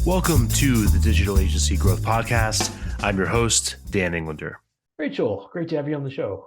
Welcome to the Digital Agency Growth Podcast. I'm your host, Dan Englander. Rachel, great to have you on the show.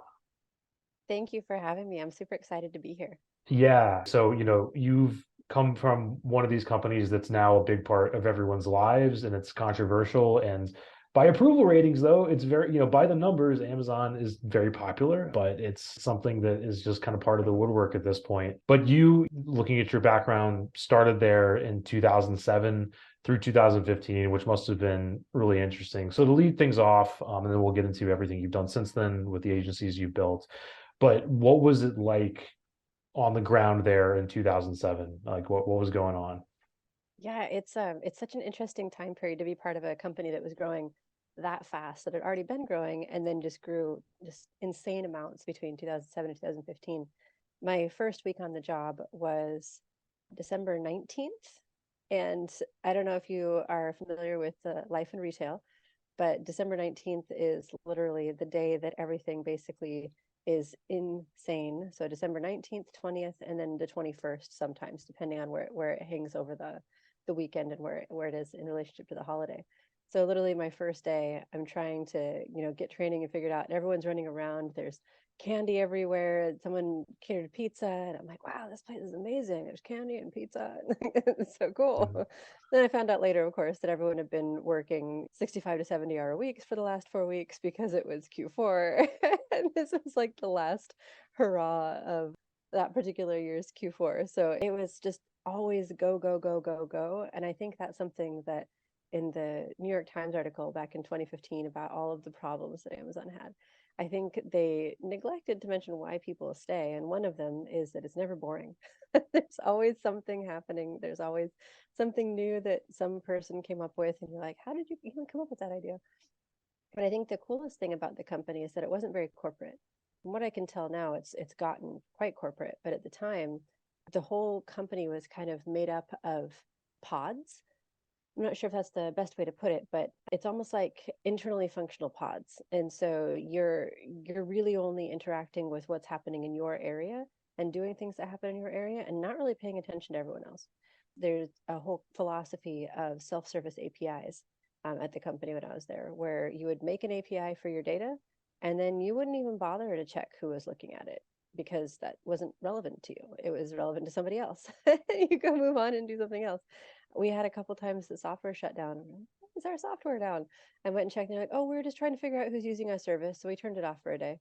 Thank you for having me. I'm super excited to be here. Yeah. So, you've come from one of these companies that's now a big part of everyone's lives and it's controversial. And by approval ratings, though, it's very, by the numbers, Amazon is very popular, but it's something that is just kind of part of the woodwork at this point. But you, looking at your background, started there in 2007 through 2015, which must have been really interesting. So to lead things off, and then we'll get into everything you've done since then with the agencies you've built. But what was it like on the ground there in 2007? Like what was going on? Yeah, it's such an interesting time period to be part of a company that was growing that fast, that had already been growing and then just grew just insane amounts between 2007 and 2015. My first week on the job was December 19th. And I don't know if you are familiar with life in retail, but December 19th is literally the day that everything basically is insane. So December 19th, 20th, and then the 21st sometimes, depending on where it hangs over the weekend and where it is in relationship to the holiday. So literally my first day, I'm trying to, get training and figure it out. And everyone's running around. There's candy everywhere. Someone catered pizza. And I'm like, wow, this place is amazing. There's candy and pizza. It's so cool. Mhm. Then I found out later, of course, that everyone had been working 65 to 70-hour weeks for the last 4 weeks because it was Q4. And this was like the last hurrah of that particular year's Q4. So it was just always go, go, go, go, go. And I think that's something that in the New York Times article back in 2015 about all of the problems that Amazon had, I think they neglected to mention why people stay. And one of them is that it's never boring. There's always something happening. There's always something new that some person came up with. And you're like, how did you even come up with that idea? But I think the coolest thing about the company is that it wasn't very corporate. From what I can tell now, it's gotten quite corporate. But at the time, the whole company was kind of made up of pods. I'm not sure if that's the best way to put it, but it's almost like internally functional pods. And so you're really only interacting with what's happening in your area and doing things that happen in your area and not really paying attention to everyone else. There's a whole philosophy of self-service APIs at the company when I was there, where you would make an API for your data, and then you wouldn't even bother to check who was looking at it because that wasn't relevant to you. It was relevant to somebody else. You go move on and do something else. We had a couple times the software shut down. Why is our software down? I went and checked, and they're like, oh, we were just trying to figure out who's using our service. So we turned it off for a day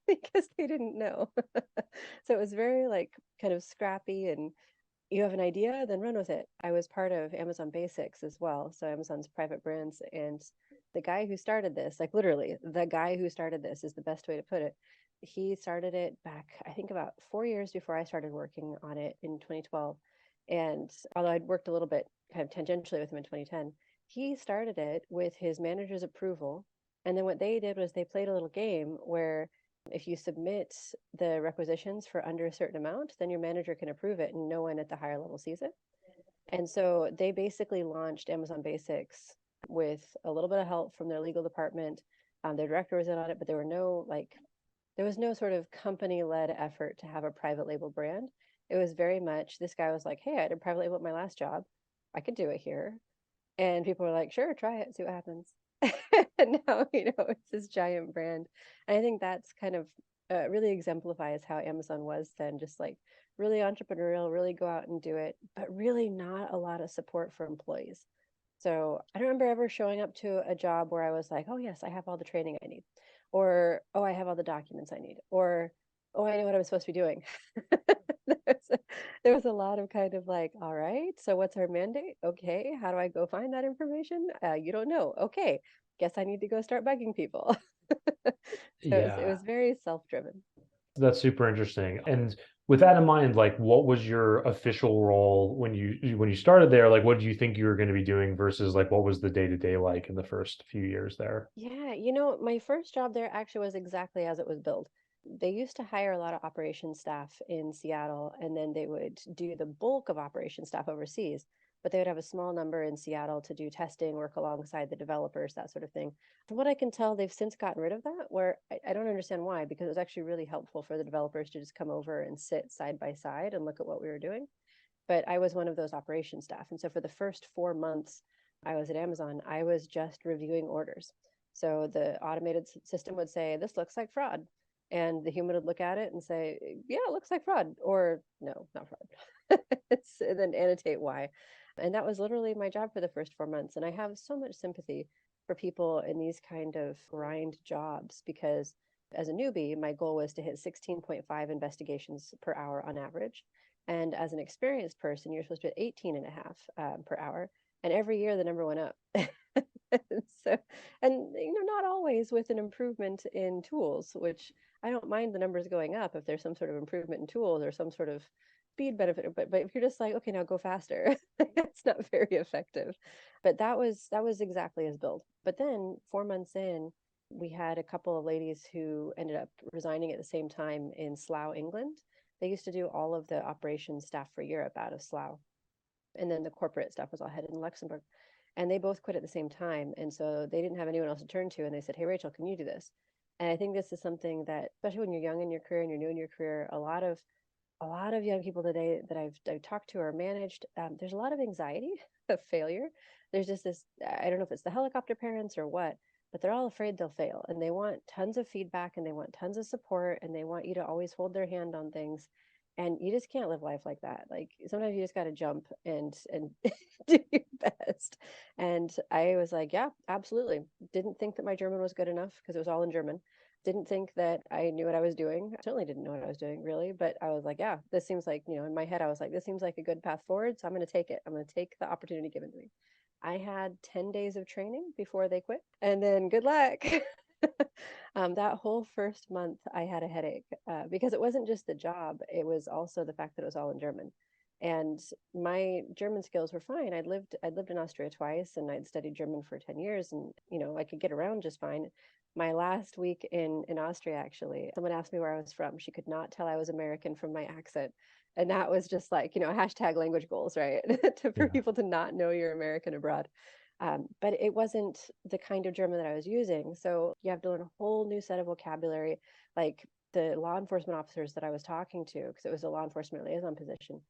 because they didn't know. So it was very like kind of scrappy, and you have an idea, then run with it. I was part of Amazon Basics as well. So Amazon's private brands. And the guy who started this, like literally, the guy who started this is the best way to put it. He started it back, I think, about 4 years before I started working on it in 2012. And although I'd worked a little bit kind of tangentially with him in 2010, he started it with his manager's approval. And then what they did was they played a little game where if you submit the requisitions for under a certain amount, then your manager can approve it and no one at the higher level sees it. And so they basically launched Amazon Basics with a little bit of help from their legal department. Their director was in on it, but there was no sort of company-led effort to have a private label brand. It was very much this guy was like, hey, I had a private label at my last job. I could do it here. And people were like, sure, try it, see what happens. And now, it's this giant brand. And I think that's kind of really exemplifies how Amazon was then, just like really entrepreneurial, really go out and do it, but really not a lot of support for employees. So I don't remember ever showing up to a job where I was like, oh, yes, I have all the training I need, or, oh, I have all the documents I need, or, oh, I know what I'm supposed to be doing. There was a lot of kind of like, all right, so what's our mandate? Okay, how do I go find that information? You don't know. Okay, guess I need to go start bugging people. So it was Yeah, very self-driven. that's super interesting. And with that in mind, like what was your official role when you started there? Like what did you think you were going to be doing versus like what was the day-to-day like in the first few years there? Yeah, my first job there actually was exactly as it was billed. They used to hire a lot of operations staff in Seattle, and then they would do the bulk of operations staff overseas, but they would have a small number in Seattle to do testing, work alongside the developers, that sort of thing. From what I can tell, they've since gotten rid of that, where I don't understand why, because it was actually really helpful for the developers to just come over and sit side by side and look at what we were doing. But I was one of those operations staff. And so for the first 4 months, I was at Amazon, I was just reviewing orders. So the automated system would say, this looks like fraud. And the human would look at it and say, yeah, it looks like fraud. Or no, not fraud. And then annotate why. And that was literally my job for the first 4 months. And I have so much sympathy for people in these kind of grind jobs because as a newbie, my goal was to hit 16.5 investigations per hour on average. And as an experienced person, you're supposed to hit 18 and a half per hour. And every year the number went up. So, and not always with an improvement in tools, which I don't mind the numbers going up if there's some sort of improvement in tools or some sort of speed benefit. But if you're just like, okay, now go faster, it's not very effective. But that was exactly as billed. But then 4 months in, we had a couple of ladies who ended up resigning at the same time in Slough, England. They used to do all of the operations staff for Europe out of Slough. And then the corporate stuff was all headed in Luxembourg. And they both quit at the same time. And so they didn't have anyone else to turn to. And they said, hey, Rachel, can you do this? And I think this is something that, especially when you're young in your career and you're new in your career, a lot of young people today that I've talked to or managed, there's a lot of anxiety of failure. There's just this, I don't know if it's the helicopter parents or what, but they're all afraid they'll fail. And they want tons of feedback and they want tons of support and they want you to always hold their hand on things. And you just can't live life like that. Like sometimes you just got to jump and do your best. And I was like, yeah, absolutely. Didn't think that my German was good enough because it was all in German. Didn't think that I knew what I was doing. I certainly didn't know what I was doing really, but I was like, yeah, this seems like, in my head, I was like, this seems like a good path forward. So I'm going to take it. I'm going to take the opportunity given to me. I had 10 days of training before they quit, and then good luck. That whole first month, I had a headache because it wasn't just the job, it was also the fact that it was all in German. And my German skills were fine. I'd lived in Austria twice and I'd studied German for 10 years and I could get around just fine. My last week in Austria, actually, someone asked me where I was from. She could not tell I was American from my accent. And that was just like, hashtag language goals, right? For Yeah. people to not know you're American abroad. But it wasn't the kind of German that I was using. So you have to learn a whole new set of vocabulary. Like the law enforcement officers that I was talking to, because it was a law enforcement liaison position,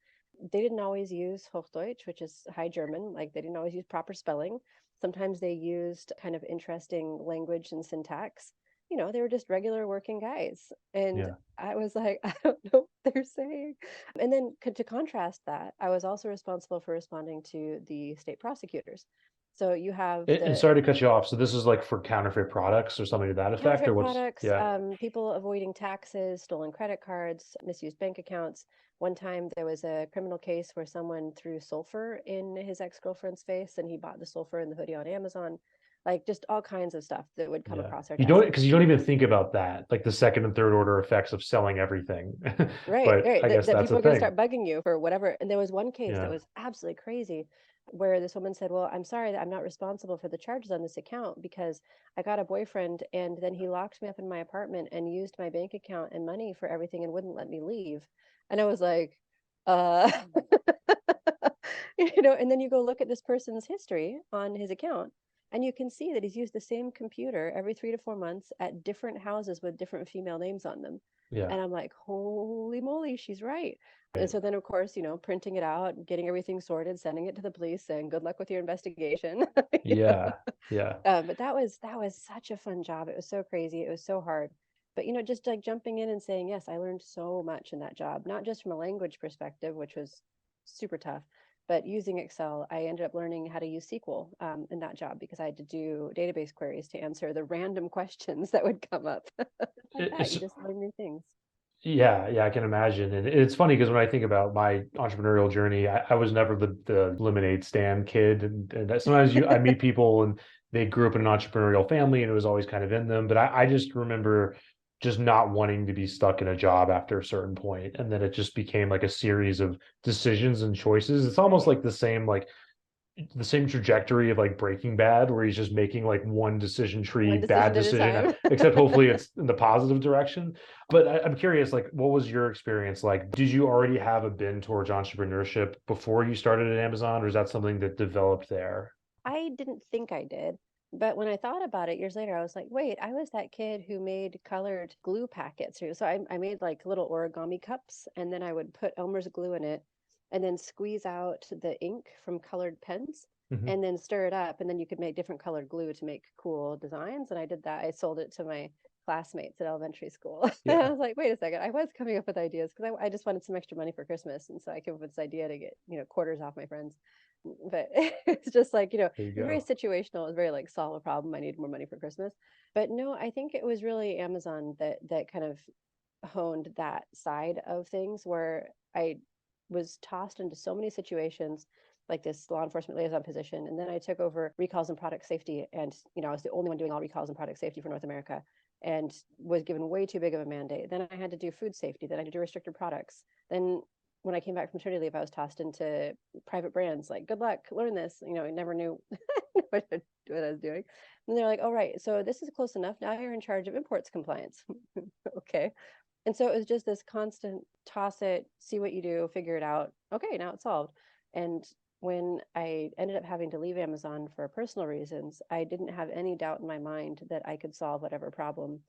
they didn't always use Hochdeutsch, which is High German. Like they didn't always use proper spelling. Sometimes they used kind of interesting language and syntax. They were just regular working guys. And Yeah. I was like, I don't know what they're saying. And then to contrast that, I was also responsible for responding to the state prosecutors. So you have And the sorry to cut you off. So this is like for counterfeit products or something to that effect, or counterfeit what's? products, Yeah. people avoiding taxes, stolen credit cards, misused bank accounts. One time there was a criminal case where someone threw sulfur in his ex-girlfriend's face and he bought the sulfur in the hoodie on Amazon. Like just all kinds of stuff that would come Yeah. across our You don't, desk. because you don't even think about that, like the second and third order effects of selling everything. Right, But right. I guess That that's people a are going to thing. start bugging you for whatever. And there was one case that Yeah. was absolutely crazy where this woman said, well, I'm sorry that I'm not responsible for the charges on this account because I got a boyfriend and then he locked me up in my apartment and used my bank account and money for everything and wouldn't let me leave. And I was like, uh, and then you go look at this person's history on his account and you can see that he's used the same computer every 3 to 4 months at different houses with different female names on them. Yeah. And I'm like, holy moly, she's right. And Right. so then, of course, printing it out, getting everything sorted, sending it to the police, saying good luck with your investigation. you know? Yeah. Yeah. But that was such a fun job. It was so crazy. It was so hard. But just like jumping in and saying, yes, I learned so much in that job, not just from a language perspective, which was super tough, but using Excel, I ended up learning how to use SQL in that job because I had to do database queries to answer the random questions that would come up. Like that, you It's just learn new things. Yeah, yeah, I can imagine. And it's funny because when I think about my entrepreneurial journey, I was never the lemonade stand kid. And sometimes I meet people and they grew up in an entrepreneurial family and it was always kind of in them. But I just remember just not wanting to be stuck in a job after a certain point. And then it just became like a series of decisions and choices. It's almost Right. like the same trajectory of like Breaking Bad, where he's just making like one decision tree, One bad decision at a decision, time. except hopefully it's in the positive direction. But I'm curious, like, what was your experience like? Did you already have a bend towards entrepreneurship before you started at Amazon, or is that something that developed there? I didn't think I did. But when I thought about it years later, I was like, wait, I was that kid who made colored glue packets. So I made like little origami cups and then I would put Elmer's glue in it and then squeeze out the ink from colored pens. Mhm. and then stir it up, and then you could make different colored glue to make cool designs. And I did that. I sold it to my classmates at elementary school. And I Yeah. was like, wait a second, I was coming up with ideas because I just wanted some extra money for Christmas. And so I came up with this idea to get, quarters off my friends. But it's just like, There you it's very go. situational. It was very like solve a problem. I need more money for Christmas. But no, I think it was really Amazon that kind of honed that side of things where I was tossed into so many situations like this law enforcement liaison position. And then I took over recalls and product safety. And, I was the only one doing all recalls and product safety for North America and was given way too big of a mandate. Then I had to do food safety. Then I had to do restricted products. Then when I came back from maternity leave, I was tossed into private brands. Like, good luck, learn this. I never knew what I was doing. And they're like, oh, right. So this is close enough. Now you're in charge of imports compliance. Okay. And so it was just this constant toss it, see what you do, figure it out. Okay, now it's solved. And when I ended up having to leave Amazon for personal reasons, I didn't have any doubt in my mind that I could solve whatever problem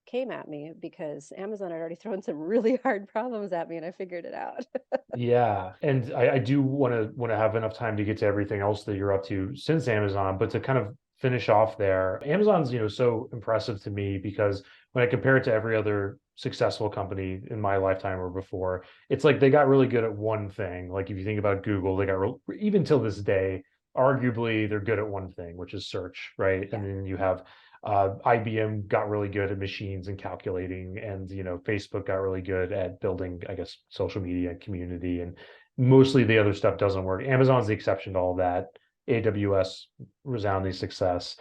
came at me because Amazon had already thrown some really hard problems at me and I figured it out. Yeah, and I do want to have enough time to get to everything else that you're up to since Amazon, but to kind of finish off there, Amazon's so impressive to me because when I compare it to every other successful company in my lifetime or before, it's like they got really good at one thing. Like if you think about Google, they got even till this day, arguably they're good at one thing, which is search, right? Yeah. And then you have IBM got really good at machines and calculating, and Facebook got really good at building, I guess, social media and community, and mostly the other stuff doesn't work. Amazon's the exception to all that. AWS, resounding success.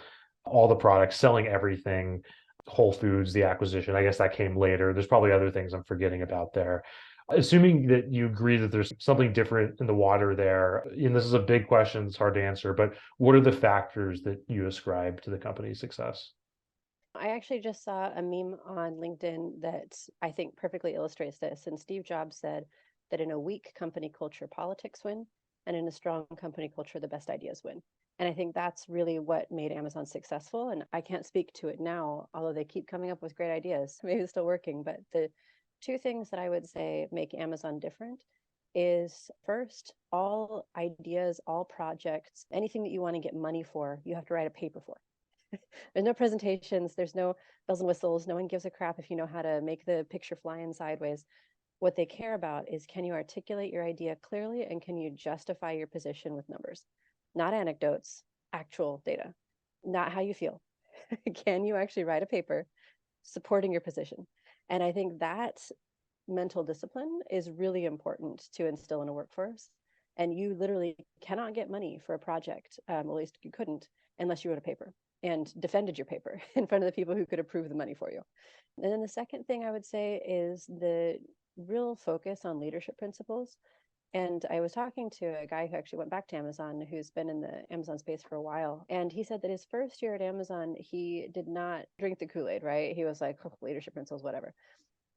All the products, selling everything. Whole Foods, the acquisition, I guess that came later. There's probably other things I'm forgetting about there. Assuming that you agree that there's something different in the water there, and this is a big question, it's hard to answer, but what are the factors that you ascribe to the company's success? I actually just saw a meme on LinkedIn that I think perfectly illustrates this. And Steve Jobs said that in a weak company culture, politics win, and in a strong company culture, the best ideas win. And I think that's really what made Amazon successful. And I can't speak to it now, although they keep coming up with great ideas. Maybe it's still working. But the two things that I would say make Amazon different is first, all ideas, all projects, anything that you want to get money for, you have to write a paper for. There's no presentations, there's no bells and whistles. No one gives a crap if you know how to make the picture fly in sideways. What they care about is, can you articulate your idea clearly and can you justify your position with numbers? Not anecdotes, actual data, not how you feel. Can you actually write a paper supporting your position? And I think that mental discipline is really important to instill in a workforce. And you literally cannot get money for a project, at least you couldn't, unless you wrote a paper and defended your paper in front of the people who could approve the money for you. And then the second thing I would say is the real focus on leadership principles. And I was talking to a guy who actually went back to Amazon, who's been in the Amazon space for a while. And he said that his first year at Amazon, he did not drink the Kool-Aid, right? He was like, oh, leadership principles, whatever.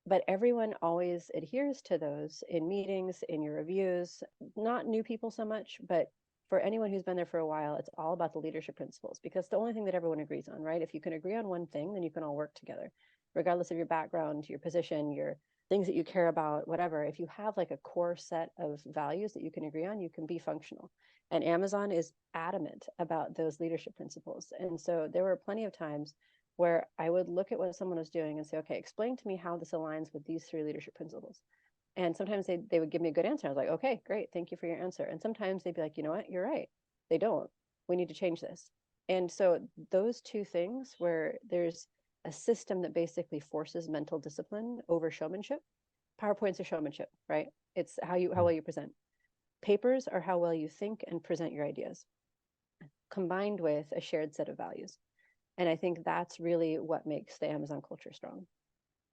But everyone always adheres to those in meetings, in your reviews, not new people so much, but for anyone who's been there for a while, it's all about the leadership principles because the only thing that everyone agrees on, right? If you can agree on one thing, then you can all work together, regardless of your background, your position, your things that you care about, whatever. If you have like a core set of values that you can agree on, you can be functional. And Amazon is adamant about those leadership principles. And so there were plenty of times where I would look at what someone was doing and say, okay, explain to me how this aligns with these three leadership principles. And sometimes they would give me a good answer. I was like, okay, great. Thank you for your answer. And sometimes they'd be like, you know what? You're right. They don't. We need to change this. And so those two things where there's a system that basically forces mental discipline over showmanship. PowerPoints are showmanship, right? It's how well you present. Papers are how well you think and present your ideas, combined with a shared set of values. And I think that's really what makes the Amazon culture strong.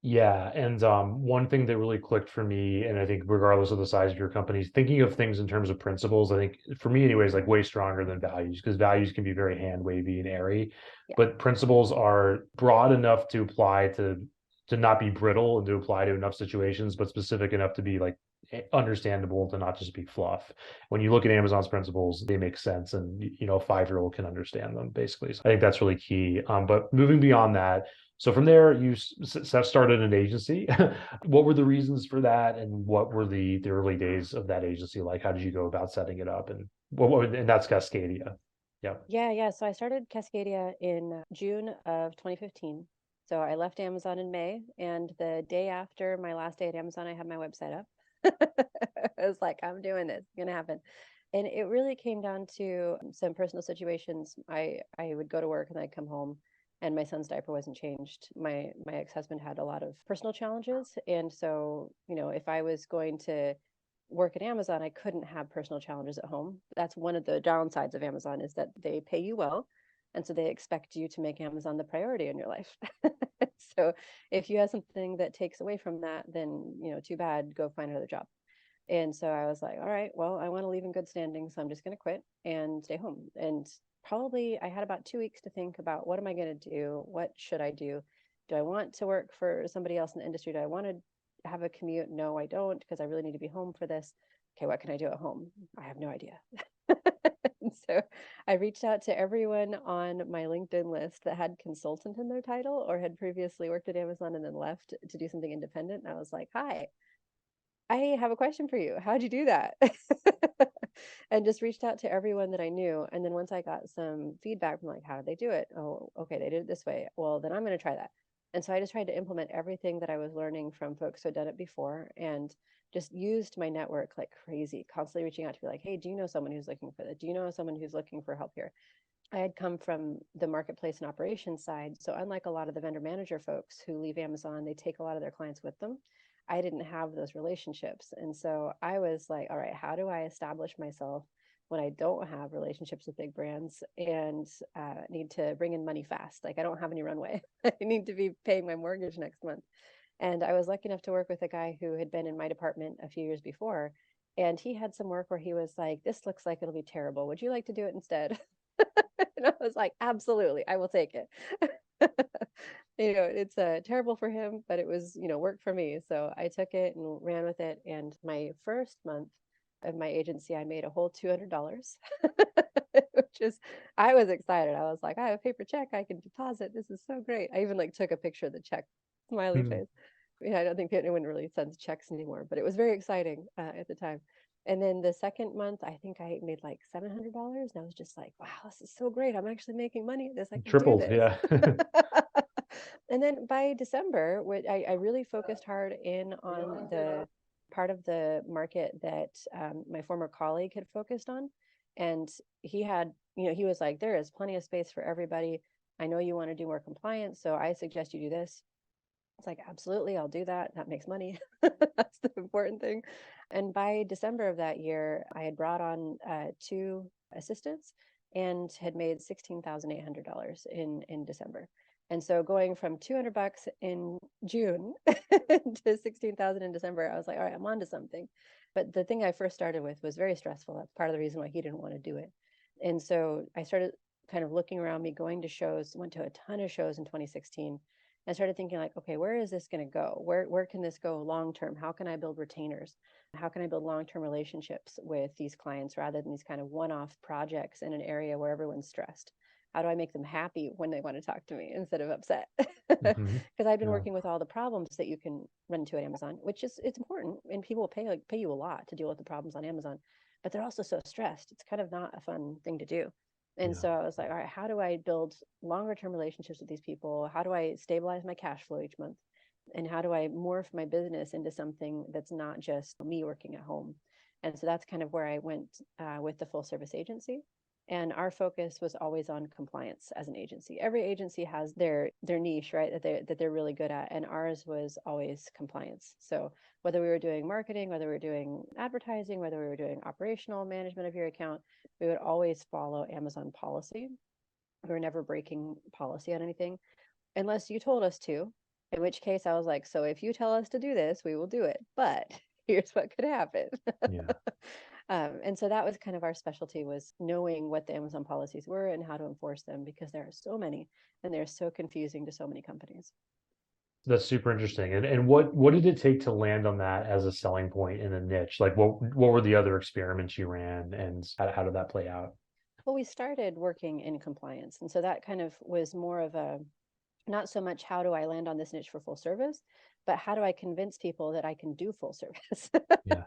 Yeah, and one thing that really clicked for me, and I think regardless of the size of your company, thinking of things in terms of principles, I think for me anyways, like way stronger than values because values can be very hand wavy and airy, Yeah. but principles are broad enough to apply to not be brittle and to apply to enough situations, but specific enough to be like understandable to not just be fluff. When you look at Amazon's principles, they make sense, and a 5-year-old can understand them basically. So I think that's really key. But moving beyond that. So from there, you started an agency. What were the reasons for that, and what were the early days of that agency like? How did you go about setting it up, and and that's Cascadia. Yeah. Yeah. So I started Cascadia in June of 2015. So I left Amazon in May, and the day after my last day at Amazon, I had my website up. I was like, I'm doing this, it's gonna happen. And it really came down to some personal situations. I would go to work and I'd come home and my son's diaper wasn't changed. My ex-husband had a lot of personal challenges. And so, if I was going to work at Amazon, I couldn't have personal challenges at home. That's one of the downsides of Amazon is that they pay you well. And so they expect you to make Amazon the priority in your life. So if you have something that takes away from that, then, too bad, go find another job. And so I was like, all right, well, I want to leave in good standing. So I'm just going to quit and stay home. And probably I had about 2 weeks to think about what am I going to do? What should I do? Do I want to work for somebody else in the industry? Do I want to have a commute? No, I don't, because I really need to be home for this. Okay, what can I do at home? I have no idea. So I reached out to everyone on my LinkedIn list that had consultant in their title or had previously worked at Amazon and then left to do something independent. And I was like, hi, I have a question for you. How'd you do that? And just reached out to everyone that I knew. And then once I got some feedback from like, how did they do it? Oh, okay, they did it this way. Well, then I'm going to try that. And so I just tried to implement everything that I was learning from folks who had done it before and just used my network like crazy, constantly reaching out to be like, hey, do you know someone who's looking for that? Do you know someone who's looking for help here? I had come from the marketplace and operations side. So unlike a lot of the vendor manager folks who leave Amazon, they take a lot of their clients with them. I didn't have those relationships. And so I was like, all right, how do I establish myself when I don't have relationships with big brands and need to bring in money fast? Like I don't have any runway. I need to be paying my mortgage next month. And I was lucky enough to work with a guy who had been in my department a few years before. And he had some work where he was like, this looks like it'll be terrible. Would you like to do it instead? And I was like, absolutely, I will take it. It's terrible for him, but it was, work for me. So I took it and ran with it. And my first month of my agency, I made a whole $200, which is, I was excited. I was like, I have a paper check I can deposit. This is so great. I even like took a picture of the check, smiley Hmm. face. I don't think anyone really sends checks anymore, but it was very exciting at the time. And then the second month, I think I made like $700. And I was just like, wow, this is so great. I'm actually making money at this. I can do Tripled. this. Yeah. And then by December, I really focused hard in on the part of the market that my former colleague had focused on. And he had, he was like, there is plenty of space for everybody. I know you want to do more compliance, so I suggest you do this. It's like, absolutely, I'll do that. That makes money. That's the important thing. And by December of that year, I had brought on two assistants and had made $16,800 in December. And so going from $200 in June to 16,000 in December, I was like, all right, I'm on to something. But the thing I first started with was very stressful. That's part of the reason why he didn't want to do it. And so I started kind of looking around me, going to shows, went to a ton of shows in 2016 and started thinking like, okay, where is this going to go? Where can this go long term? How can I build retainers? How can I build long-term relationships with these clients rather than these kind of one-off projects in an area where everyone's stressed? How do I make them happy when they want to talk to me instead of upset? Because Hmm. I've been Yeah. working with all the problems that you can run into at Amazon, which is it's important, and people will pay you a lot to deal with the problems on Amazon, but they're also so stressed. It's kind of not a fun thing to do. And Yeah. so I was like, all right, how do I build longer term relationships with these people? How do I stabilize my cash flow each month? And how do I morph my business into something that's not just me working at home? And so that's kind of where I went with the full service agency. And our focus was always on compliance as an agency. Every agency has their niche, right? That they're really good at, and ours was always compliance. So whether we were doing marketing, whether we were doing advertising, whether we were doing operational management of your account, we would always follow Amazon policy. We were never breaking policy on anything unless you told us to, in which case I was like, so if you tell us to do this, we will do it. But here's what could happen. Yeah. And so that was kind of our specialty, was knowing what the Amazon policies were and how to enforce them, because there are so many and they're so confusing to so many companies. That's super interesting. And what did it take to land on that as a selling point in a niche? Like what were the other experiments you ran, and how did that play out? Well, we started working in compliance. And so that kind of was more of a not so much how do I land on this niche for full service, but how do I convince people that I can do full service? Yeah.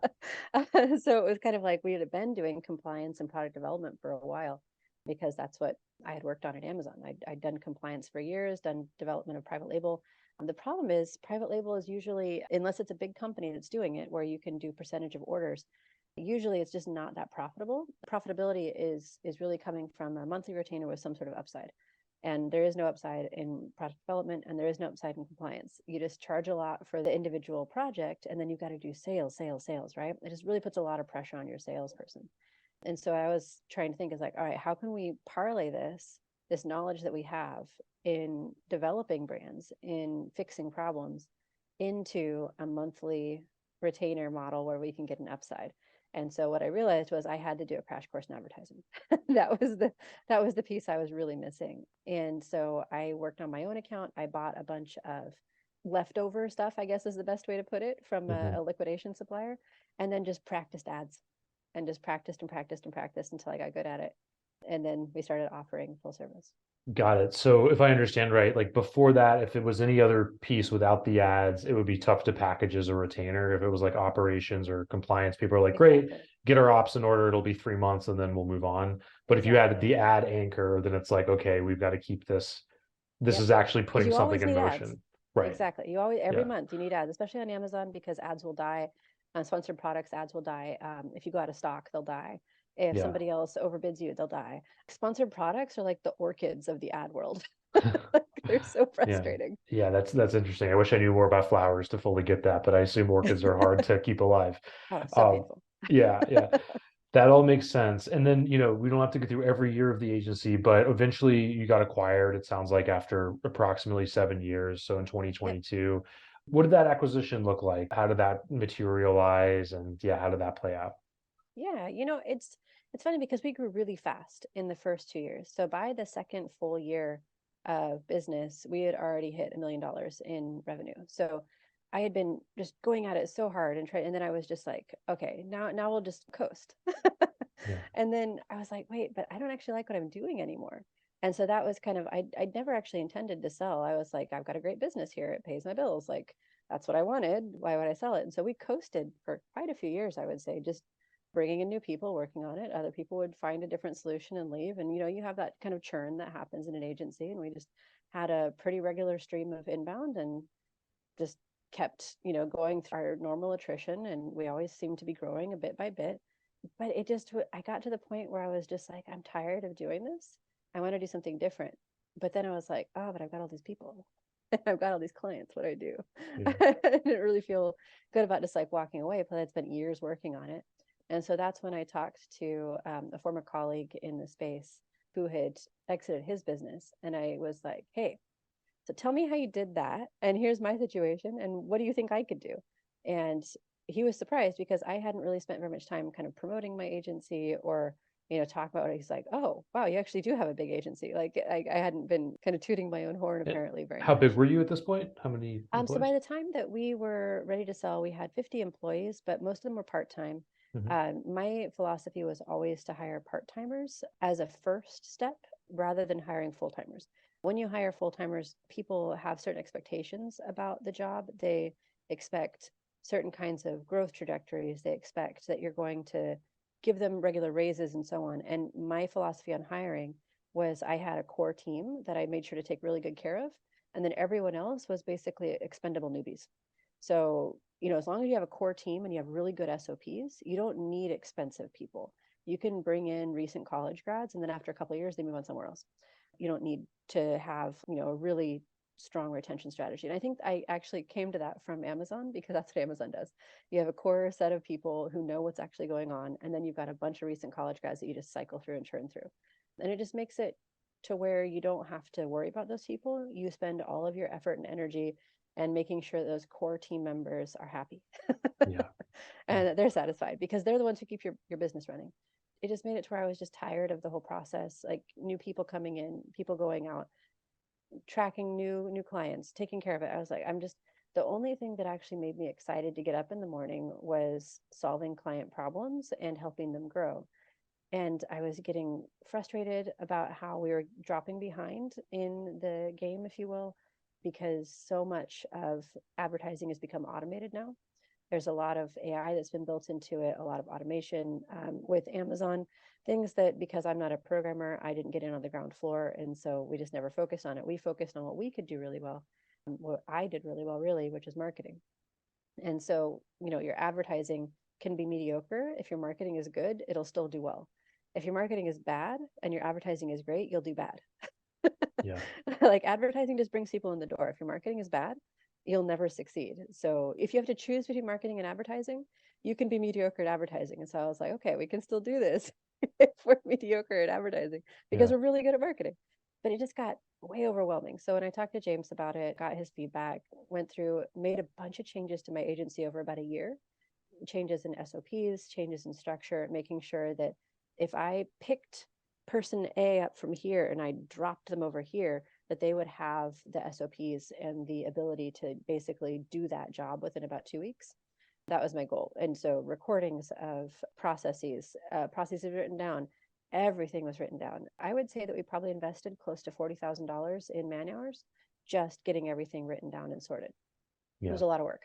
So it was kind of like we had been doing compliance and product development for a while because that's what I had worked on at Amazon. I'd done compliance for years, done development of private label. The problem is private label is usually, unless it's a big company that's doing it, where you can do percentage of orders, usually it's just not that profitable. Profitability is really coming from a monthly retainer with some sort of upside. And there is no upside in product development and there is no upside in compliance. You just charge a lot for the individual project and then you've got to do sales, sales, sales, right? It just really puts a lot of pressure on your salesperson. And so I was trying to think is like, all right, how can we parlay this knowledge that we have in developing brands, in fixing problems, into a monthly retainer model where we can get an upside? And so what I realized was I had to do a crash course in advertising. that was the piece I was really missing. And so I worked on my own account. I bought a bunch of leftover stuff, I guess is the best way to put it, from Mhm. a liquidation supplier, and then just practiced ads and just practiced and practiced and practiced until I got good at it. And then we started offering full service. Got it. So if I understand right, like before that, if it was any other piece without the ads, it would be tough to package as a retainer. If it was like operations or compliance, people are like, great, Exactly. get our ops in order. It'll be 3 months and then we'll move on. But if you added Exactly. the ad anchor, then it's like, okay, we've got to keep this. This Yep. is actually Because putting you something always in need ads. motion. Right. Exactly. You always, every Yeah. month, you need ads, especially on Amazon because ads will die. On sponsored products, ads will die. If you go out of stock, they'll die. If Yeah. somebody else overbids you, they'll die. Sponsored products are like the orchids of the ad world. They're so Yeah. frustrating. Yeah, that's interesting. I wish I knew more about flowers to fully get that, but I assume orchids are hard to keep alive. Oh, so Um, painful. yeah, yeah. That all makes sense. And then, we don't have to go through every year of the agency, but eventually you got acquired, it sounds like after approximately 7 years. So in Yep. 2022, what did that acquisition look like? How did that materialize? And yeah, how did that play out? Yeah, it's funny because we grew really fast in the first 2 years. So by the second full year of business, we had already hit $1 million in revenue. So I had been just going at it so hard and trying, and then I was just like, okay, now we'll just coast. Yeah. And then I was like, wait, but I don't actually like what I'm doing anymore. And so that was kind of I'd never actually intended to sell. I was like, I've got a great business here. It pays my bills. Like that's what I wanted. Why would I sell it? And so we coasted for quite a few years, I would say, just bringing in new people working on it. Other people would find a different solution and leave. And, you have that kind of churn that happens in an agency. And we just had a pretty regular stream of inbound and just kept, going through our normal attrition. And we always seemed to be growing a bit by bit. But I got to the point where I was just like, I'm tired of doing this. I want to do something different. But then I was like, oh, but I've got all these people. I've got all these clients. What do I do? Yeah. I didn't really feel good about just like walking away, but I'd spent years working on it. And so that's when I talked to a former colleague in the space who had exited his business. And I was like, hey, so tell me how you did that. And here's my situation. And what do you think I could do? And he was surprised because I hadn't really spent very much time kind of promoting my agency or, talk about it. He's like, oh, wow, you actually do have a big agency. Like I hadn't been kind of tooting my own horn And apparently very how big much. were you at this point? How many So employees? by the time that we were ready to sell, we had 50 employees, but most of them were part-time. Mhm. My philosophy was always to hire part-timers as a first step rather than hiring full-timers. When you hire full-timers, people have certain expectations about the job. They expect certain kinds of growth trajectories. They expect that you're going to give them regular raises and so on. And my philosophy on hiring was I had a core team that I made sure to take really good care of, and then everyone else was basically expendable newbies. So, as long as you have a core team and you have really good SOPs, you don't need expensive people. You can bring in recent college grads, and then after a couple of years, they move on somewhere else. You don't need to have, a really strong retention strategy. And I think I actually came to that from Amazon because that's what Amazon does. You have a core set of people who know what's actually going on, and then you've got a bunch of recent college grads that you just cycle through and churn through. And it just makes it to where you don't have to worry about those people. You spend all of your effort and energy and making sure that those core team members are happy Yeah. Yeah. and that they're satisfied because they're the ones who keep your business running. It just made it to where I was just tired of the whole process, like new people coming in, people going out, tracking new clients, taking care of it. I was like, I'm just the only thing that actually made me excited to get up in the morning was solving client problems and helping them grow. And I was getting frustrated about how we were dropping behind in the game, if you will. because so much of advertising has become automated now. There's a lot of AI that's been built into it, a lot of automation with Amazon, things that because I'm not a programmer, I didn't get in on the ground floor. And so we just never focused on it. We focused on what we could do really well, what I did really well, really, which is marketing. And so, your advertising can be mediocre. If your marketing is good, it'll still do well. If your marketing is bad and your advertising is great, you'll do bad. Yeah. Like advertising just brings people in the door. If your marketing is bad, you'll never succeed. So if you have to choose between marketing and advertising, you can be mediocre at advertising. And so I was like, okay, we can still do this if we're mediocre at advertising because Yeah. we're really good at marketing. But it just got way overwhelming. So when I talked to James about it, got his feedback, went through, made a bunch of changes to my agency over about a year, changes in SOPs, changes in structure, making sure that if I picked person A up from here and I dropped them over here, that they would have the SOPs and the ability to basically do that job within about 2 weeks. That was my goal. And so recordings of processes written down, everything was written down. I would say that we probably invested close to $40,000 in man hours just getting everything written down and sorted. It was a lot of work.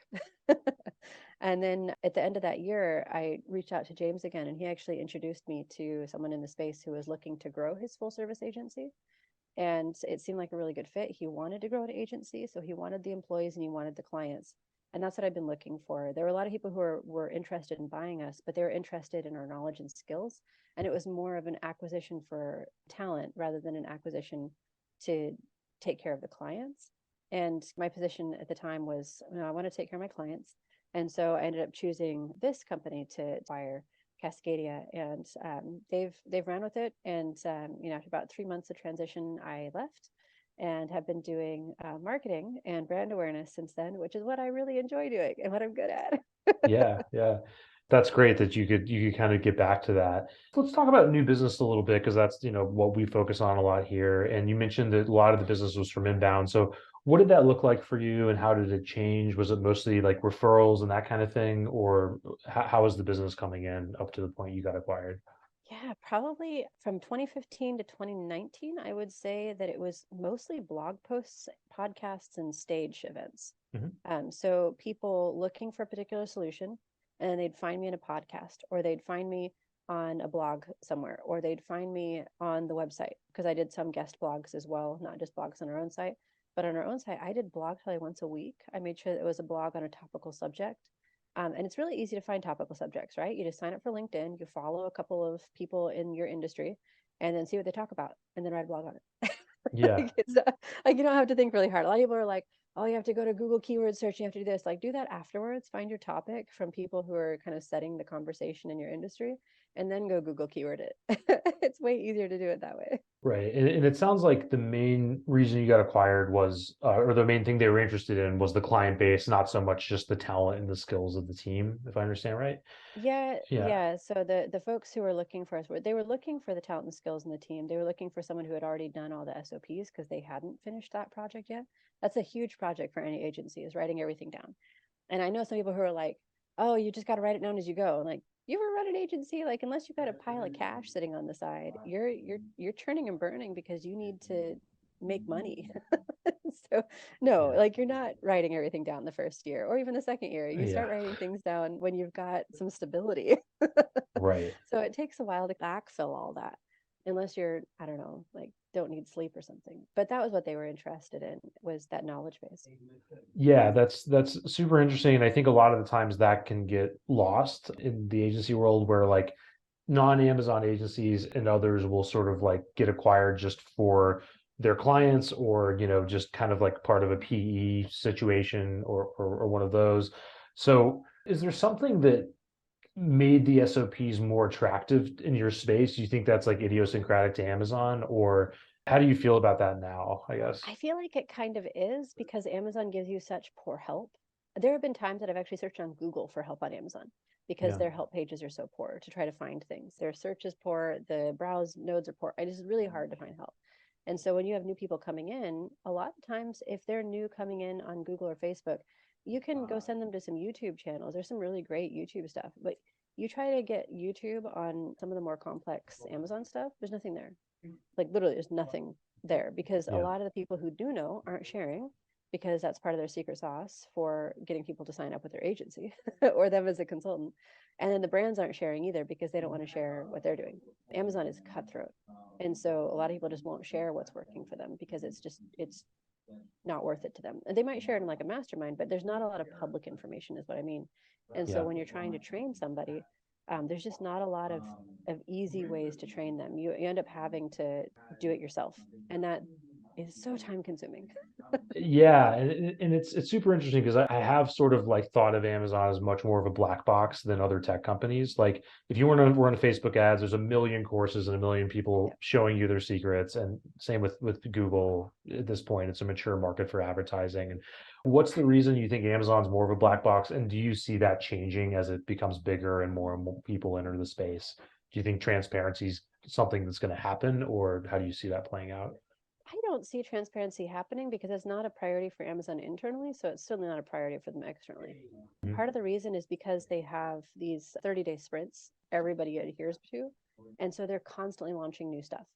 And then at the end of that year, I reached out to James again, and he actually introduced me to someone in the space who was looking to grow his full service agency. And it seemed like a really good fit. He wanted to grow an agency, so he wanted the employees and he wanted the clients. And that's what I've been looking for. There were a lot of people who were interested in buying us, but they were interested in our knowledge and skills. And it was more of an acquisition for talent rather than an acquisition to take care of the clients. And my position at the time was, I want to take care of my clients. And so I ended up choosing this company to acquire, Cascadia, and they've ran with it. And after about 3 months of transition, I left and have been doing marketing and brand awareness since then, which is what I really enjoy doing and what I'm good at. Yeah, yeah. That's great that you could kind of get back to that. Let's talk about new business a little bit because that's, what we focus on a lot here. And you mentioned that a lot of the business was from inbound. So what did that look like for you and how did it change? Was it mostly like referrals and that kind of thing? Or how was the business coming in up to the point you got acquired? Yeah, probably from 2015 to 2019, I would say that it was mostly blog posts, podcasts, and stage events. Mhm. So people looking for a particular solution, and they'd find me in a podcast, or they'd find me on a blog somewhere, or they'd find me on the website because I did some guest blogs as well, not just blogs on our own site, but on our own site, I did blog probably once a week. I made sure that it was a blog on a topical subject. And it's really easy to find topical subjects, right? You just sign up for LinkedIn, you follow a couple of people in your industry, and then see what they talk about, and then write a blog on it. Yeah. Like it's like you don't have to think really hard. A lot of people are like, oh, you have to go to Google keyword search, you have to do this. Like do that afterwards. Find your topic from people who are kind of setting the conversation in your industry, and then go Google keyword it. It's way easier to do it that way. Right. And it sounds like the main reason you got acquired was, or the main thing they were interested in was the client base, not so much just the talent and the skills of the team, if I understand right. Yeah, Yeah. yeah. So the folks who were looking for us they were looking for the talent and skills in the team. They were looking for someone who had already done all the SOPs because they hadn't finished that project yet. That's a huge project for any agency, is writing everything down. And I know some people who are like, "Oh, you just got to write it down as you go." Like, you ever run an agency? Like, unless you've got a pile of cash sitting on the side, you're churning and burning because you need to make money. So no, Yeah. like you're not writing everything down the first year or even the second year. You Yeah. start writing things down when you've got some stability. Right. So it takes a while to backfill all that, unless you're, I don't know, like don't need sleep or something. But that was what they were interested in, was that knowledge base. Yeah, that's super interesting. And I think a lot of the times that can get lost in the agency world where like non-Amazon agencies and others will sort of like get acquired just for their clients or, just kind of like part of a PE situation or one of those. So is there something that made the SOPs more attractive in your space? Do you think that's like idiosyncratic to Amazon, or how do you feel about that now, I guess? I feel like it kind of is because Amazon gives you such poor help. There have been times that I've actually searched on Google for help on Amazon because Yeah. their help pages are so poor to try to find things. Their search is poor, the browse nodes are poor. It is really hard to find help. And so when you have new people coming in, a lot of times if they're new coming in on Google or Facebook, you can go send them to some YouTube channels. There's some really great YouTube stuff, but you try to get YouTube on some of the more complex Amazon stuff, there's nothing there. Like literally there's nothing there because a Yeah. lot of the people who do know aren't sharing. because that's part of their secret sauce for getting people to sign up with their agency or them as a consultant. And then the brands aren't sharing either because they don't want to share what they're doing. Amazon is cutthroat. And so a lot of people just won't share what's working for them because it's not worth it to them. And they might share it in like a mastermind, but there's not a lot of public information, is what I mean. And so Yeah. when you're trying to train somebody, there's just not a lot of easy ways to train them. You end up having to do it yourself. And that is so time consuming. Yeah, and it's super interesting because I have sort of like thought of Amazon as much more of a black box than other tech companies. Like if you want to run Facebook ads, there's a million courses and a million people Yeah. showing you their secrets. And same with Google at this point, it's a mature market for advertising. And what's the reason you think Amazon's more of a black box? And do you see that changing as it becomes bigger and more people enter the space? Do you think transparency is something that's going to happen, or how do you see that playing out? I don't see transparency happening because it's not a priority for Amazon internally, so it's certainly not a priority for them externally. Mhm. Part of the reason is because they have these 30-day sprints everybody adheres to, and so they're constantly launching new stuff.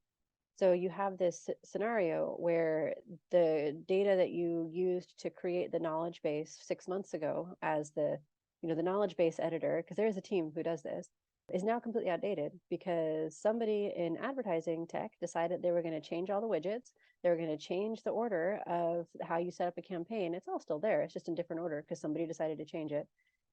So you have this scenario where the data that you used to create the knowledge base 6 months ago as the knowledge base editor, because there is a team who does this, is now completely outdated because somebody in advertising tech decided they were going to change all the widgets. They were going to change the order of how you set up a campaign. It's all still there. It's just in different order because somebody decided to change it.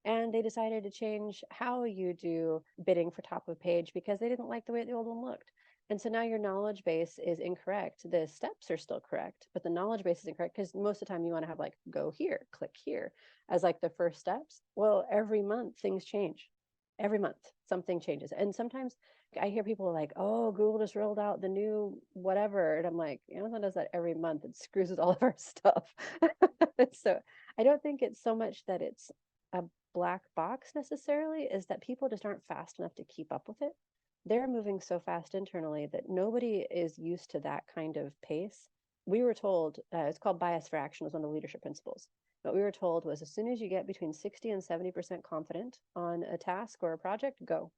And they decided to change how you do bidding for top of page because they didn't like the way the old one looked. And so now your knowledge base is incorrect. The steps are still correct, but the knowledge base is incorrect because most of the time you want to have like go here, click here as like the first steps. Well, every month things change. Every month something changes. And sometimes I hear people like, oh, Google just rolled out the new whatever. And I'm like, Amazon does that every month. It screws with all of our stuff. So I don't think it's so much that it's a black box necessarily, is that people just aren't fast enough to keep up with it. They're moving so fast internally that nobody is used to that kind of pace. We were told, it's called bias for action, was one of the leadership principles. What we were told was as soon as you get between 60 and 70% confident on a task or a project, go.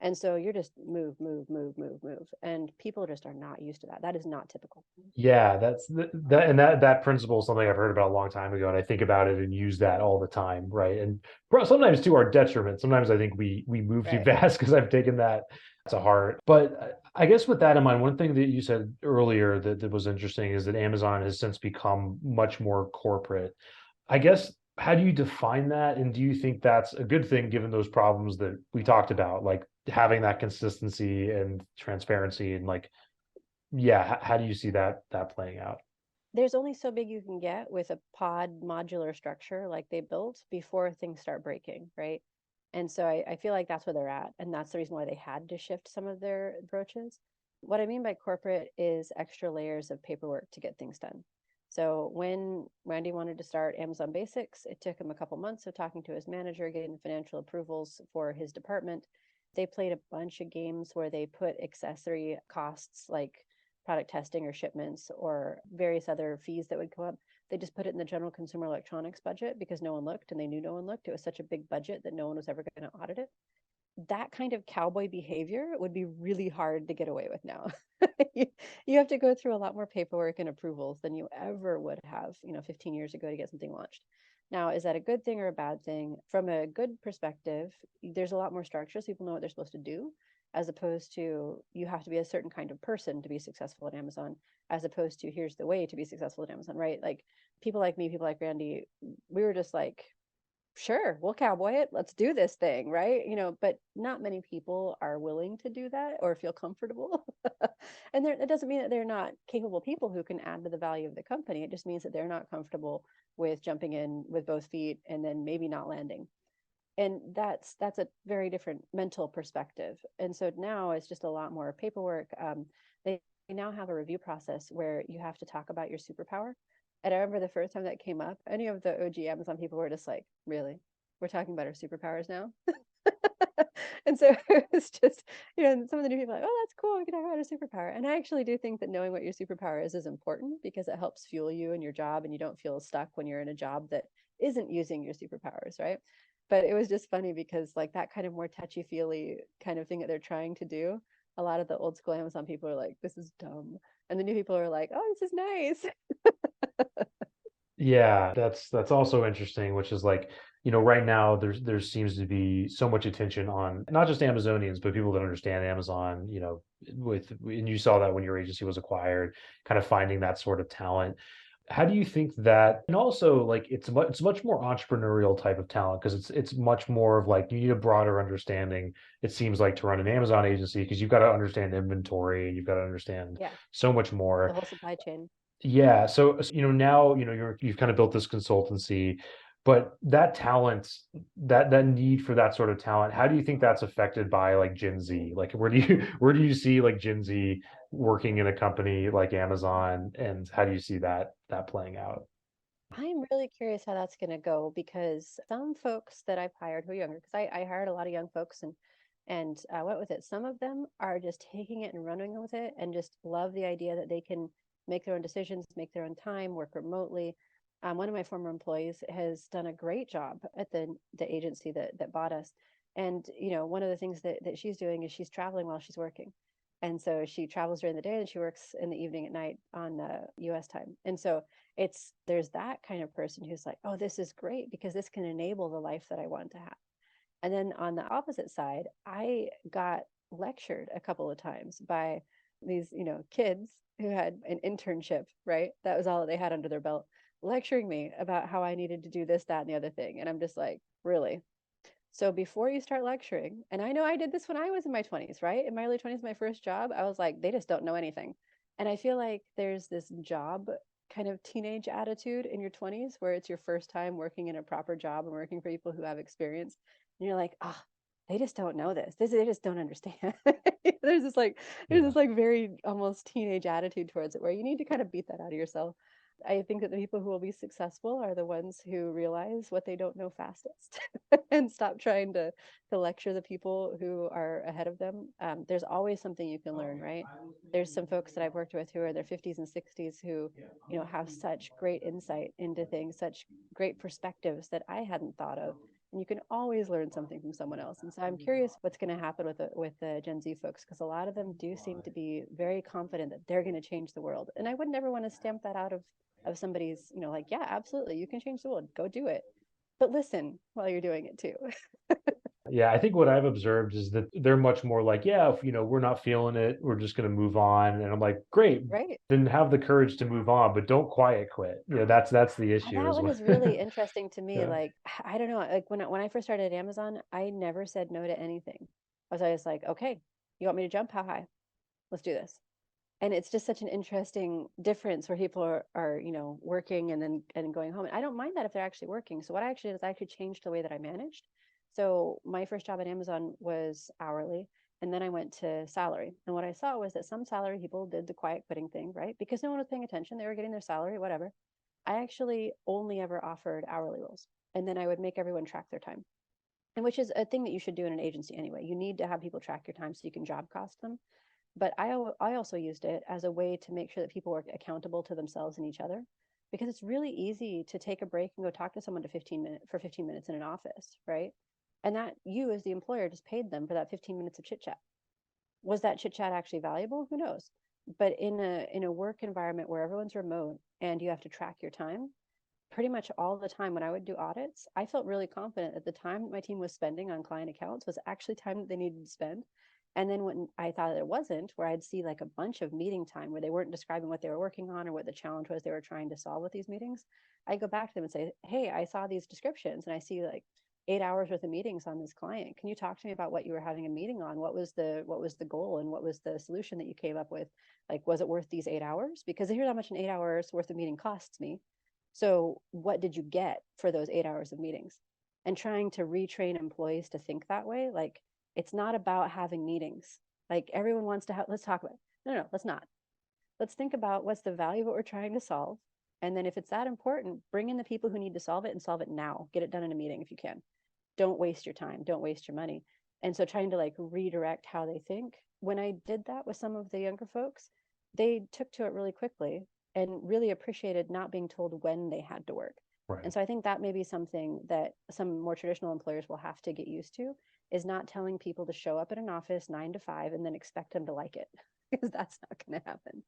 And so you're just move, move, move, move, move. And people just are not used to that. That is not typical. Yeah, that principle is something I've heard about a long time ago, and I think about it and use that all the time, right? And sometimes to our detriment. Sometimes I think we move too Right. fast because I've taken that to heart. But I guess with that in mind, one thing that you said earlier that was interesting is that Amazon has since become much more corporate. I guess how do you define that, and do you think that's a good thing given those problems that we talked about, like having that consistency and transparency and like yeah, how do you see that playing out? There's only so big you can get with a pod modular structure like they built before things start breaking, right? And so I feel like that's where they're at. And that's the reason why they had to shift some of their approaches. What I mean by corporate is extra layers of paperwork to get things done. So when Randy wanted to start Amazon Basics, it took him a couple months of talking to his manager, getting financial approvals for his department. They played a bunch of games where they put accessory costs like product testing or shipments or various other fees that would come up. They just put it in the general consumer electronics budget because no one looked and they knew no one looked. It was such a big budget that no one was ever going to audit it. That kind of cowboy behavior would be really hard to get away with now. You have to go through a lot more paperwork and approvals than you ever would have, 15 years ago to get something launched. Now, is that a good thing or a bad thing? From a good perspective, there's a lot more structure so people know what they're supposed to do, as opposed to you have to be a certain kind of person to be successful at Amazon, as opposed to here's the way to be successful at Amazon, right? Like people like me, people like Randy, we were just like, sure, we'll cowboy it. Let's do this thing, right? But not many people are willing to do that or feel comfortable. And it doesn't mean that they're not capable people who can add to the value of the company. It just means that they're not comfortable with jumping in with both feet and then maybe not landing. And that's a very different mental perspective. And so now it's just a lot more paperwork. They now have a review process where you have to talk about your superpower. And I remember the first time that came up, any of the OG Amazon people were just like, really? We're talking about our superpowers now? And so it's just, some of the new people are like, oh, that's cool. We can talk about a superpower. And I actually do think that knowing what your superpower is important because it helps fuel you in your job and you don't feel stuck when you're in a job that isn't using your superpowers, right? But it was just funny because like that kind of more touchy-feely kind of thing that they're trying to do, a lot of the old school Amazon people are like, this is dumb. And the new people are like, oh, this is nice. Yeah, that's also interesting, which is like, right now there seems to be so much attention on not just Amazonians, but people that understand Amazon, and you saw that when your agency was acquired, kind of finding that sort of talent. How do you think that, and also like it's much more entrepreneurial type of talent because it's much more of like you need a broader understanding, it seems like, to run an Amazon agency because you've got to understand inventory and you've got to understand Yeah, so much the more. whole supply chain. Yeah, so, now, you've kind of built this consultancy, but that talent, that need for that sort of talent, how do you think that's affected by like Gen Z? Like, where do you where do you see like Gen Z working in a company like Amazon, and how do you see that playing out? I'm really curious how that's going to go because some folks that I've hired who are younger, because I hired a lot of young folks and I went with it. Some of them are just taking it and running with it and just love the idea that they can make their own decisions, make their own time, work remotely. One of my former employees has done a great job at the agency that bought us. And one of the things that she's doing is she's traveling while she's working. And so she travels during the day and she works in the evening at night on US time. And so there's that kind of person who's like, oh, this is great because this can enable the life that I want to have. And then on the opposite side, I got lectured a couple of times by these, kids who had an internship, right? That was all they had under their belt, lecturing me about how I needed to do this, that, and the other thing. And I'm just like, really? So before you start lecturing, and I know I did this when I was in my 20s, right? In my early 20s, my first job, I was like, they just don't know anything. And I feel like there's this job kind of teenage attitude in your 20s where it's your first time working in a proper job and working for people who have experience. And you're like, ah, they just don't know this. They just don't understand. there's this like there's Yeah. this like very almost teenage attitude towards it where you need to kind of beat that out of yourself. I think that the people who will be successful are the ones who realize what they don't know fastest and stop trying to lecture the people who are ahead of them. There's always something you can learn, right? There's some folks that I've worked with who are in their 50s and 60s who, have such great insight into things, such great perspectives that I hadn't thought of. And you can always learn something from someone else. And so I'm curious what's going to happen with the Gen Z folks because a lot of them do seem to be very confident that they're going to change the world. And I would never want to stamp that out of somebody's, like, yeah, absolutely, you can change the world, go do it. But listen while you're doing it too. Yeah, I think what I've observed is that they're much more like, yeah, if we're not feeling it, we're just going to move on. And I'm like, great, Right. then have the courage to move on, but don't quiet quit. That's the issue That as one well. is really interesting to me. Yeah. Like, I don't know. Like when I first started at Amazon, I never said no to anything. I was always like, okay, you want me to jump? How high? Let's do this. And it's just such an interesting difference where people are working and then and going home. And I don't mind that if they're actually working. So what I actually did is I actually changed the way that I managed. So my first job at Amazon was hourly, and then I went to salary. And what I saw was that some salary people did the quiet quitting thing, right? Because no one was paying attention. They were getting their salary, whatever. I actually only ever offered hourly roles. And then I would make everyone track their time. And which is a thing that you should do in an agency anyway. You need to have people track your time so you can job cost them. But I also used it as a way to make sure that people were accountable to themselves and each other because it's really easy to take a break and go talk to someone for 15 minutes in an office, right? And that you as the employer just paid them for that 15 minutes of chit chat. Was that chit chat actually valuable? Who knows? But in a work environment where everyone's remote and you have to track your time, pretty much all the time when I would do audits, I felt really confident that the time that my team was spending on client accounts was actually time that they needed to spend. And then when I thought it wasn't, where I'd see like a bunch of meeting time where they weren't describing what they were working on or what the challenge was they were trying to solve with these meetings, I go back to them and say, hey, I saw these descriptions and I see like 8 hours worth of meetings on this client. Can you talk to me about what you were having a meeting on? What was the goal and what was the solution that you came up with? Like, was it worth these 8 hours? Because here's how much an 8 hours worth of meeting costs me. So what did you get for those 8 hours of meetings? And trying to retrain employees to think that way, like it's not about having meetings. Like everyone wants to have, let's talk about it. No, no, let's not. Let's think about what's the value of what we're trying to solve. And then if it's that important, bring in the people who need to solve it and solve it now. Get it done in a meeting if you can. Don't waste your time. Don't waste your money. And so trying to like redirect how they think. When I did that with some of the younger folks, they took to it really quickly and really appreciated not being told when they had to work. Right. And so I think that may be something that some more traditional employers will have to get used to is not telling people to show up at an office 9 to 5 and then expect them to like it, because that's not going to happen.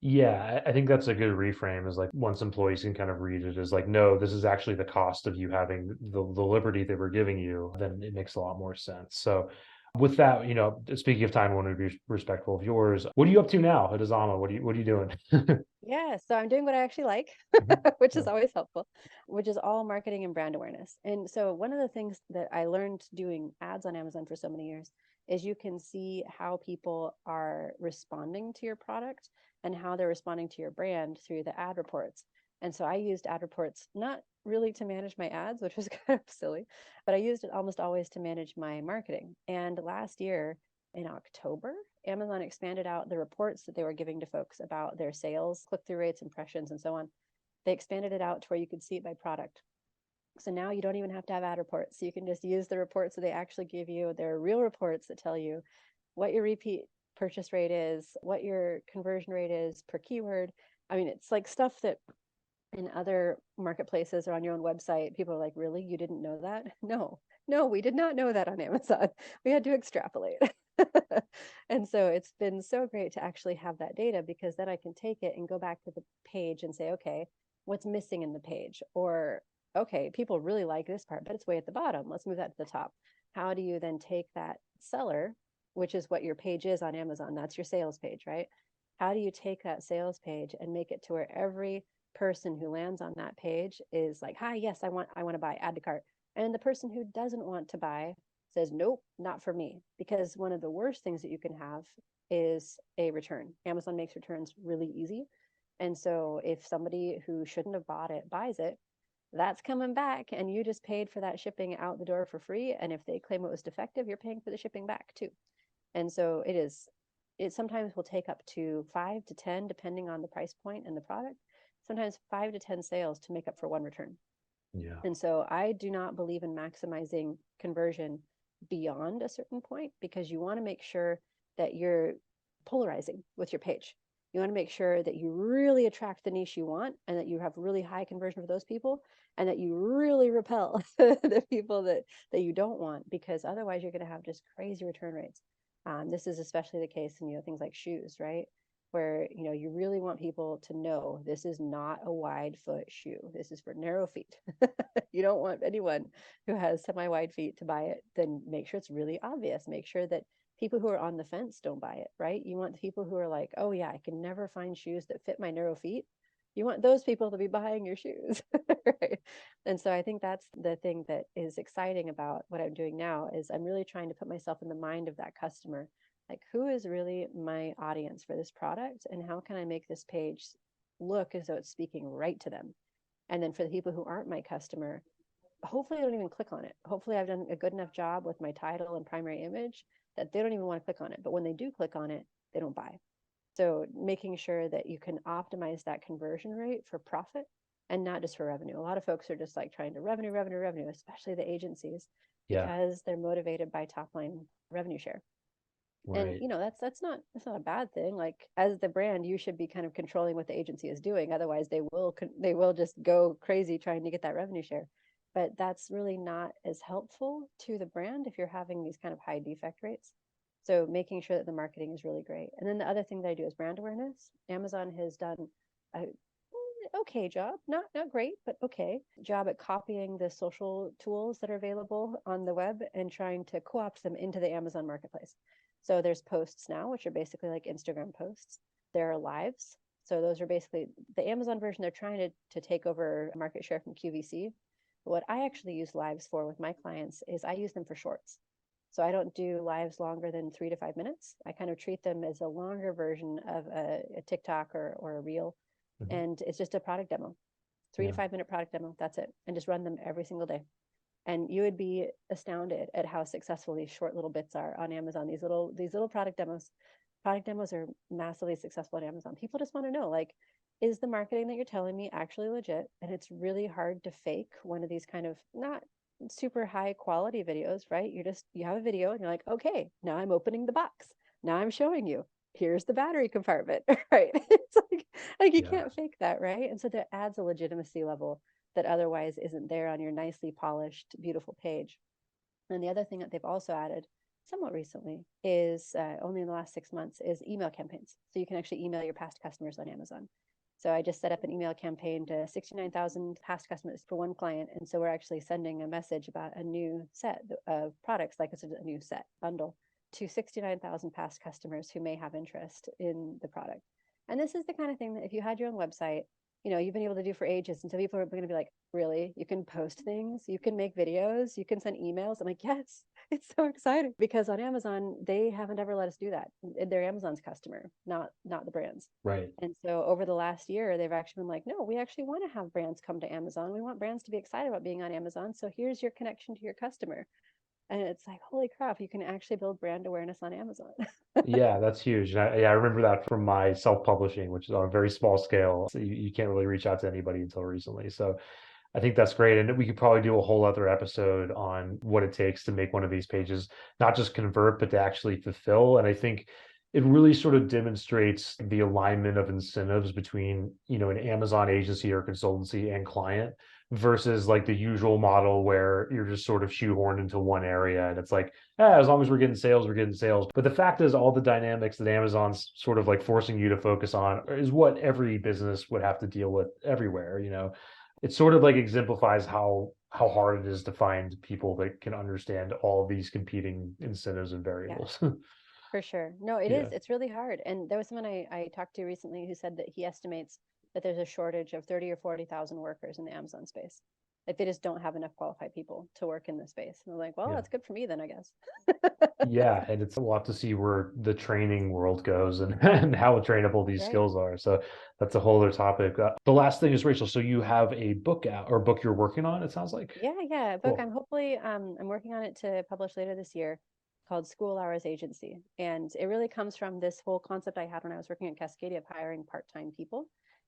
Yeah, I think that's a good reframe, is like once employees can kind of read it as like, no, this is actually the cost of you having the liberty that we're giving you, then it makes a lot more sense. So with that, speaking of time, I want to be respectful of yours. What are you up to now at Azama? What are you doing? Yeah, so I'm doing what I actually like, Mhm. which Yeah. is always helpful, which is all marketing and brand awareness. And so one of the things that I learned doing ads on Amazon for so many years is you can see how people are responding to your product and how they're responding to your brand through the ad reports. And so I used ad reports not really to manage my ads, which was kind of silly, but I used it almost always to manage my marketing. And last year in October, Amazon expanded out the reports that they were giving to folks about their sales, click-through rates, impressions, and so on. They expanded it out to where you could see it by product. So now you don't even have to have ad reports. You can just use the reports that they actually give you. They're real reports that tell you what your repeat purchase rate is, what your conversion rate is per keyword. I mean, it's like stuff that in other marketplaces or on your own website, people are like, really? You didn't know that? No, we did not know that on Amazon. We had to extrapolate. And so it's been so great to actually have that data, because then I can take it and go back to the page and say, okay, what's missing in the page? Or, okay, people really like this part, but it's way at the bottom. Let's move that to the top. How do you then take that seller, which is what your page is on Amazon? That's your sales page, right? How do you take that sales page and make it to where every person who lands on that page is like, hi, yes, I want to buy, add to cart. And the person who doesn't want to buy says, nope, not for me. Because one of the worst things that you can have is a return. Amazon makes returns really easy. And so if somebody who shouldn't have bought it buys it, that's coming back, and you just paid for that shipping out the door for free. And if they claim it was defective, you're paying for the shipping back too. And so it sometimes will take up to 5 to 10, depending on the price point and the product, sometimes 5 to 10 sales to make up for one return. Yeah. And so I do not believe in maximizing conversion beyond a certain point, because you want to make sure that you're polarizing with your page. You want to make sure that you really attract the niche you want, and that you have really high conversion for those people, and that you really repel the people that you don't want, because otherwise you're going to have just crazy return rates. This is especially the case in things like shoes, right? Where you really want people to know this is not a wide foot shoe. This is for narrow feet. You don't want anyone who has semi-wide feet to buy it. Then make sure it's really obvious. Make sure that people who are on the fence don't buy it, right? You want the people who are like, oh yeah, I can never find shoes that fit my narrow feet. You want those people to be buying your shoes, right? And so I think that's the thing that is exciting about what I'm doing now, is I'm really trying to put myself in the mind of that customer. Like, who is really my audience for this product, and how can I make this page look as though it's speaking right to them? And then for the people who aren't my customer, hopefully they don't even click on it. Hopefully I've done a good enough job with my title and primary image that they don't even want to click on it. But when they do click on it, they don't buy. So making sure that you can optimize that conversion rate for profit and not just for revenue. A lot of folks are just like trying to revenue, especially the agencies, Yeah. because they're motivated by top line revenue share. And Right. that's not a bad thing. Like, as the brand, you should be kind of controlling what the agency is doing. Otherwise they will just go crazy trying to get that revenue share. But that's really not as helpful to the brand if you're having these kind of high defect rates. So making sure that the marketing is really great. And then the other thing that I do is brand awareness. Amazon has done a okay job, not great, but okay job at copying the social tools that are available on the web and trying to co-opt them into the Amazon marketplace. So there's posts now, which are basically like Instagram posts. There are lives. So those are basically the Amazon version. They're trying to take over market share from QVC. But what I actually use lives for with my clients is I use them for shorts. So I don't do lives longer than 3 to 5 minutes. I kind of treat them as a longer version of a TikTok or a reel. Mhm. And it's just a product demo, three to Yeah. 5 minute product demo. That's it. And just run them every single day. And you would be astounded at how successful these short little bits are on Amazon. These little product demos. Product demos are massively successful on Amazon. People just want to know, like, is the marketing that you're telling me actually legit? And it's really hard to fake one of these kind of not super high quality videos, right? You have a video and you're like, okay, now I'm opening the box. Now I'm showing you. Here's the battery compartment, right? It's like you Yeah. can't fake that, right? And so that adds a legitimacy level that otherwise isn't there on your nicely polished, beautiful page. And the other thing that they've also added somewhat recently is only in the last 6 months is email campaigns. So you can actually email your past customers on Amazon. So I just set up an email campaign to 69,000 past customers for one client. And so we're actually sending a message about a new set of products, like it's a new set bundle, to 69,000 past customers who may have interest in the product. And this is the kind of thing that if you had your own website, you've been able to do for ages. And so people are going to be like, really? You can post things, you can make videos, you can send emails. I'm like, yes, it's so exciting because on Amazon, they haven't ever let us do that. They're Amazon's customer, not the brands. Right. And so over the last year, they've actually been like, no, we actually want to have brands come to Amazon. We want brands to be excited about being on Amazon. So here's your connection to your customer. And it's like, holy crap, you can actually build brand awareness on Amazon. Yeah, that's huge. And I remember that from my self-publishing, which is on a very small scale. So you can't really reach out to anybody until recently. So I think that's great. And we could probably do a whole other episode on what it takes to make one of these pages, not just convert, but to actually fulfill. And I think it really sort of demonstrates the alignment of incentives between, an Amazon agency or consultancy and client versus like the usual model where you're just sort of shoehorned into one area. And it's like, as long as we're getting sales, we're getting sales. But the fact is, all the dynamics that Amazon's sort of like forcing you to focus on is what every business would have to deal with everywhere. It sort of like exemplifies how hard it is to find people that can understand all these competing incentives and Yeah, variables. for sure. No, it Yeah. is. It's really hard. And there was someone I talked to recently who said that he estimates that there's a shortage of 30 or 40,000 workers in the Amazon space. Like they just don't have enough qualified people to work in the space. And I'm like, well, Yeah. that's good for me then, I guess. Yeah, and we'll have to see where the training world goes and, and how trainable these Right. skills are. So that's a whole other topic. The last thing is, Rachel, so you have a book out or book you're working on, it sounds like. Yeah, book. Cool. I'm working on it to publish later this year called School Hours Agency. And it really comes from this whole concept I had when I was working at Cascadia of hiring part-time people.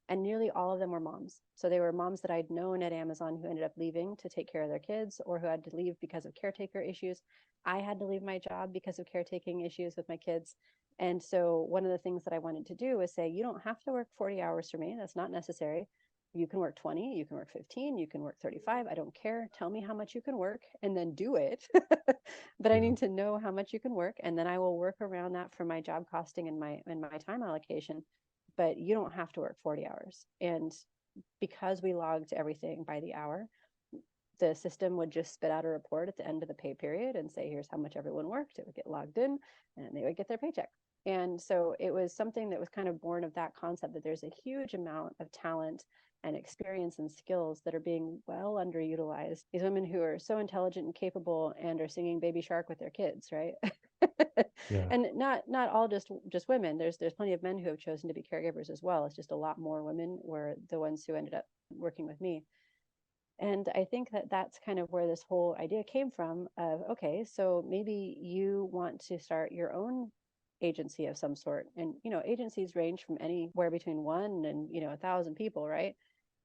And nearly all of them were moms. So they were moms that I'd known at Amazon who ended up leaving to take care of their kids or who had to leave because of caretaker issues. I had to leave my job because of caretaking issues with my kids. And so one of the things that I wanted to do was say, you don't have to work 40 hours for me. That's not necessary. You can work 20, you can work 15, you can work 35. I don't care. Tell me how much you can work and then do it. But I Yeah. need to know how much you can work. And then I will work around that for my job costing and my time allocation. But you don't have to work 40 hours. And because we logged everything by the hour, the system would just spit out a report at the end of the pay period and say, here's how much everyone worked. It would get logged in and they would get their paycheck. And so it was something that was kind of born of that concept that there's a huge amount of talent and experience and skills that are being well underutilized. These women who are so intelligent and capable and are singing Baby Shark with their kids, right? Yeah. And not all just women. There's plenty of men who have chosen to be caregivers as well. It's just a lot more women were the ones who ended up working with me. And I think that that's kind of where this whole idea came from of, okay, so maybe you want to start your own agency of some sort. And, agencies range from anywhere between one and, 1,000 people, right?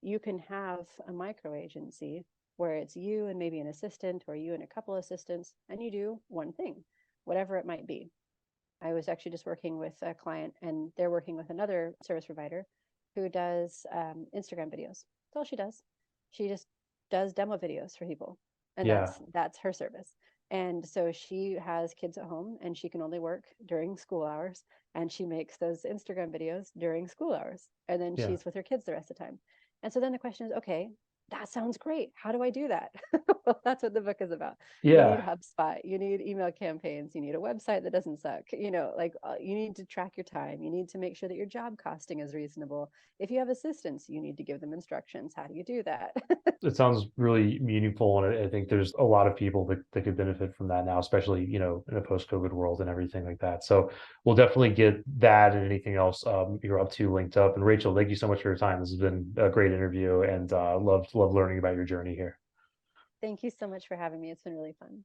You can have a micro agency where it's you and maybe an assistant or you and a couple assistants, and you do one thing, whatever it might be. I was actually just working with a client and they're working with another service provider who does Instagram videos. That's all she does. She just does demo videos for people. And Yeah. that's her service. And so she has kids at home and she can only work during school hours and she makes those Instagram videos during school hours. And then Yeah. she's with her kids the rest of the time. And so then the question is, okay, that sounds great. How do I do that? Well, that's what the book is about. You need Yeah. HubSpot, you need email campaigns, you need a website that doesn't suck, you need to track your time, you need to make sure that your job costing is reasonable. If you have assistants, you need to give them instructions. How do you do that? It sounds really meaningful, and I think there's a lot of people that could benefit from that now, especially in a post-COVID world and everything like that. So we'll definitely get that and anything else you're up to linked up. And Rachel, thank you so much for your time. This has been a great interview, and love learning about your journey here. Thank you so much for having me. It's been really fun.